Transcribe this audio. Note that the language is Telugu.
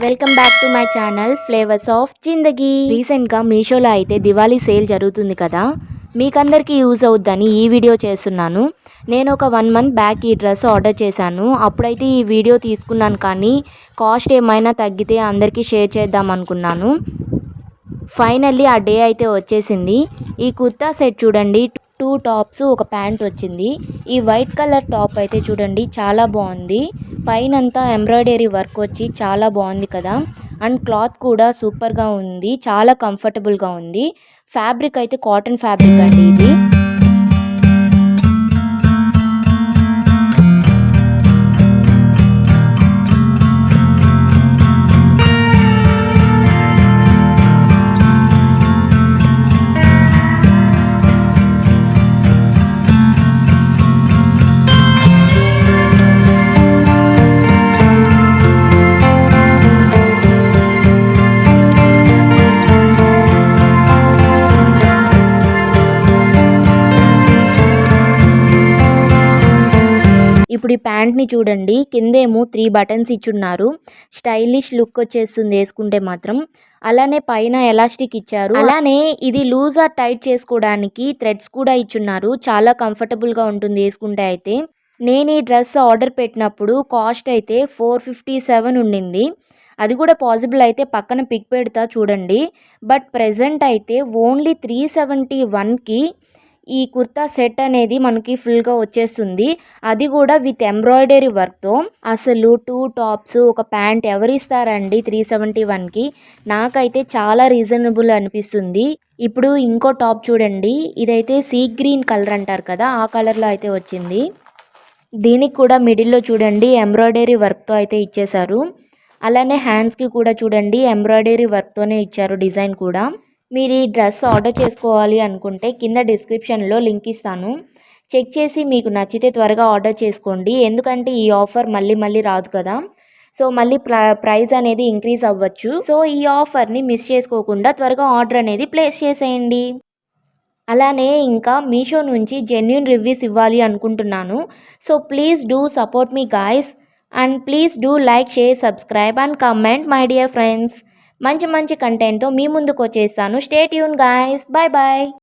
Welcome back to my channel flavours of జిందగీ. రీసెంట్గా మీషోలో అయితే దివాళీ సేల్ జరుగుతుంది కదా, మీకందరికీ యూజ్ అవుద్దని ఈ వీడియో చేస్తున్నాను. నేను ఒక 1 మంత్ బ్యాక్ ఈ డ్రెస్ ఆర్డర్ చేశాను. అప్పుడైతే ఈ వీడియో తీసుకున్నాను, కానీ కాస్ట్ ఏమైనా తగ్గితే అందరికీ షేర్ చేద్దాం అనుకున్నాను. ఫైనల్లీ ఆ డే అయితే వచ్చేసింది. ఈ కుర్తా సెట్ చూడండి, 2 టాప్స్ ఒక ప్యాంట్ వచ్చింది. ఈ వైట్ కలర్ టాప్ అయితే చూడండి చాలా బాగుంది. పైనంతా ఎంబ్రాయిడరీ వర్క్ వచ్చి చాలా బాగుంది కదా. అండ్ క్లాత్ కూడా సూపర్గా ఉంది, చాలా కంఫర్టబుల్గా ఉంది. ఫ్యాబ్రిక్ అయితే కాటన్ ఫ్యాబ్రిక్ అండి ఇది. ఇప్పుడు ఈ ప్యాంట్ని చూడండి, కిందేమో 3 బటన్స్ ఇచ్చున్నారు. స్టైలిష్ లుక్ వచ్చేస్తుంది వేసుకుంటే మాత్రం. అలానే పైన ఎలాస్టిక్ ఇచ్చారు. అలానే ఇది లూజ్ ఆర్ టైట్ చేసుకోవడానికి థ్రెడ్స్ కూడా ఇచ్చున్నారు. చాలా కంఫర్టబుల్గా ఉంటుంది వేసుకుంటే అయితే. నేను ఈ డ్రెస్ ఆర్డర్ పెట్టినప్పుడు కాస్ట్ అయితే 457 ఉండింది. అది కూడా పాసిబుల్ అయితే పక్కన పిక్ పెడతా చూడండి. బట్ ప్రెజెంట్ అయితే ఓన్లీ 371కి ఈ కుర్తా సెట్ అనేది మనకి ఫుల్గా వచ్చేస్తుంది. అది కూడా విత్ ఎంబ్రాయిడరీ వర్క్తో. అసలు 2 టాప్స్ ఒక ప్యాంట్ ఎవరు ఇస్తారండి 371కి? నాకైతే చాలా రీజనబుల్ అనిపిస్తుంది. ఇప్పుడు ఇంకో టాప్ చూడండి, ఇదైతే సీ గ్రీన్ కలర్ అంటారు కదా, ఆ కలర్లో అయితే వచ్చింది. దీనికి కూడా మిడిల్లో చూడండి ఎంబ్రాయిడరీ వర్క్తో అయితే ఇచ్చేశారు. అలానే హ్యాండ్స్కి కూడా చూడండి ఎంబ్రాయిడరీ వర్క్తోనే ఇచ్చారు డిజైన్ కూడా. మీరు ఈ డ్రెస్ ఆర్డర్ చేసుకోవాలి అనుకుంటే కింద డిస్క్రిప్షన్లో లింక్ ఇస్తాను, చెక్ చేసి మీకు నచ్చితే త్వరగా ఆర్డర్ చేసుకోండి. ఎందుకంటే ఈ ఆఫర్ మళ్ళీ రాదు కదా, సో మళ్ళీ ప్రైస్ అనేది ఇంక్రీజ్ అవ్వచ్చు. సో ఈ ఆఫర్ని మిస్ చేసుకోకుండా త్వరగా ఆర్డర్ అనేది ప్లేస్ చేసేయండి. అలానే ఇంకా మీషో నుంచి జెన్యూన్ రివ్యూస్ ఇవ్వాలి అనుకుంటున్నాను. So please do support me guys, and please do like, share, subscribe and comment my dear friends. మంచి కంటెంట్తో మీ ముందుకు వచ్చేస్తాను. Stay tune guys, bye bye.